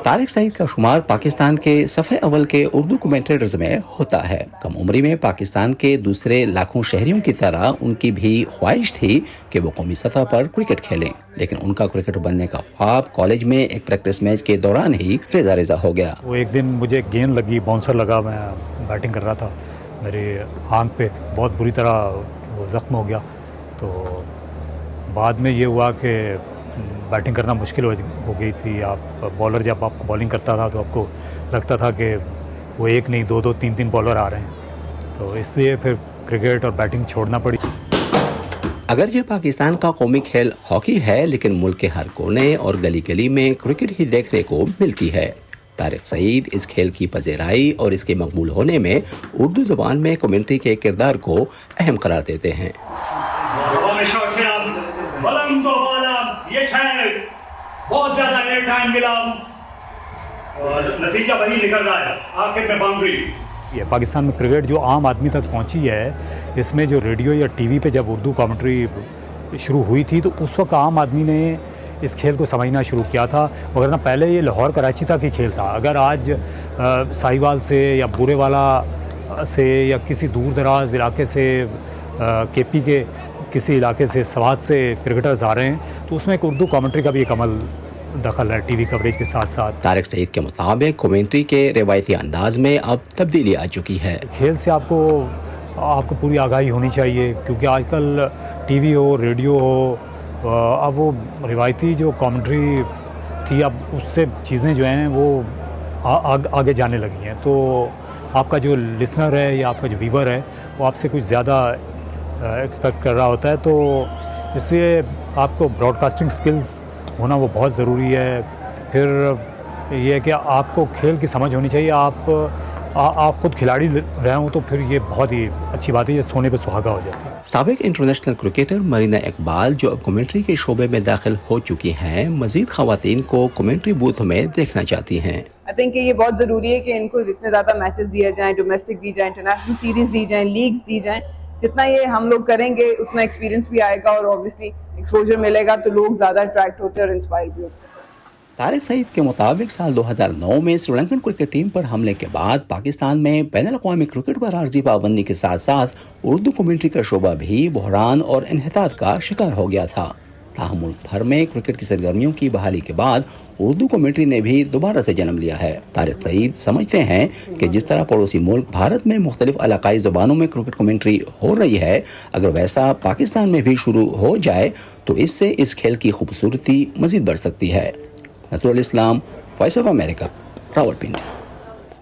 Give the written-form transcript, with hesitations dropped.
طارق سعید کا شمار پاکستان کے صفحے اول کے اردو کمنٹیٹرز میں ہوتا ہے۔ کم عمری میں پاکستان کے دوسرے لاکھوں شہریوں کی طرح ان کی بھی خواہش تھی کہ وہ قومی سطح پر کرکٹ کھیلیں، لیکن ان کا کرکٹر بننے کا خواب کالج میں ایک پریکٹس میچ کے دوران ہی ریزہ ریزہ ہو گیا۔ وہ ایک دن مجھے گیند لگی، باؤنسر لگا، میں بیٹنگ کر رہا تھا، میری آنکھ پہ بہت بری طرح وہ زخم ہو گیا۔ تو بعد میں یہ ہوا کہ بیٹنگ کرنا مشکل ہو گئی تھی۔ آپ بالر جب آپ کو بالنگ کرتا تھا تو آپ کو لگتا تھا کہ وہ ایک نہیں دو تین بالر آ رہے ہیں، تو اس لیے پھر کرکٹ اور بیٹنگ چھوڑنا پڑی۔ اگرچہ پاکستان کا قومی کھیل ہاکی ہے، لیکن ملک کے ہر کونے اور گلی گلی میں کرکٹ ہی دیکھنے کو ملتی ہے۔ طارق سعید اس کھیل کی پذیرائی اور اس کے مقبول ہونے میں اردو زبان میں کمنٹری کے کردار کو اہم قرار دیتے ہیں۔ بہت زیادہ ایئر ٹائم ملا اور نتیجہ وہی نکل رہا ہے، آخر میں باؤنڈری۔ یہ پاکستان میں کرکٹ جو عام آدمی تک پہنچی ہے، اس میں جو ریڈیو یا ٹی وی پہ جب اردو کامنٹری شروع ہوئی تھی تو اس وقت عام آدمی نے اس کھیل کو سمجھنا شروع کیا تھا، مگر پہلے یہ لاہور کراچی تک ہی کھیل تھا۔ اگر آج ساہیوال سے یا بورے والا سے یا کسی دور دراز علاقے سے کے پی کے کسی علاقے سے سوات سے کرکٹرز آ رہے ہیں تو اس میں ایک اردو کامنٹری کا بھی ایک عمل دخل ہے ٹی وی کوریج کے ساتھ ساتھ۔ طارق سعید کے مطابق کمنٹری کے روایتی انداز میں اب تبدیلی آ چکی ہے۔ کھیل سے آپ کو پوری آگاہی ہونی چاہیے، کیونکہ آج کل ٹی وی ہو، ریڈیو ہو، اب وہ روایتی جو کامنٹری تھی اب اس سے چیزیں جو ہیں وہ آگے جانے لگی ہیں، تو آپ کا جو لسنر ہے یا آپ کا جو ویور ہے وہ آپ سے کچھ زیادہ ایکسپیکٹ کر رہا ہوتا ہے، تو اس لیے آپ کو براڈ کاسٹنگ سکلز ہونا وہ بہت ضروری ہے۔ پھر یہ ہے کہ آپ کو کھیل کی سمجھ ہونی چاہیے، آپ خود کھلاڑی رہے ہوں تو پھر یہ بہت ہی اچھی بات ہے، یہ سونے پہ سہاگا ہو جاتی ہے۔ سابق انٹرنیشنل کرکٹر مرینا اقبال جو اب کمنٹری کے شعبے میں داخل ہو چکی ہیں، مزید خواتین کو کمنٹری بوتھ میں دیکھنا چاہتی ہیں۔ I think کہ یہ بہت ضروری ہے کہ ان کو جتنے زیادہ میچز دیا جائیں، ڈومیسٹک دی جائیں، انٹرنیشنل سیریز دی جائیں، لیگز دی جائیں، جتنا یہ ہم لوگ کریں گے اتنا ایکسپیرینس بھی آئے گا اور اوبویسلی ایکسپوجر ملے گا تو لوگ زیادہ اٹریکٹ ہوتے ہیں اور انسپائر بھی ہوتے ہیں۔ طارق سعید کے مطابق سال 2009 میں سری لنکن کرکٹ ٹیم پر حملے کے بعد پاکستان میں بین الاقوامی کرکٹ پر عارضی پابندی کے ساتھ ساتھ اردو کمنٹری کا شعبہ بھی بحران اور انحطاط کا شکار ہو گیا تھا۔ تاہم ملک بھر میں کرکٹ کی سرگرمیوں کی بحالی کے بعد اردو کمنٹری نے بھی دوبارہ سے جنم لیا ہے۔ طارق سعید سمجھتے ہیں کہ جس طرح پڑوسی ملک بھارت میں مختلف علاقائی زبانوں میں کرکٹ کمنٹری ہو رہی ہے، اگر ویسا پاکستان میں بھی شروع ہو جائے تو اس سے اس کھیل کی خوبصورتی مزید بڑھ سکتی ہے۔ نصر الاسلام، وائس آف امریکہ، راولپنڈی۔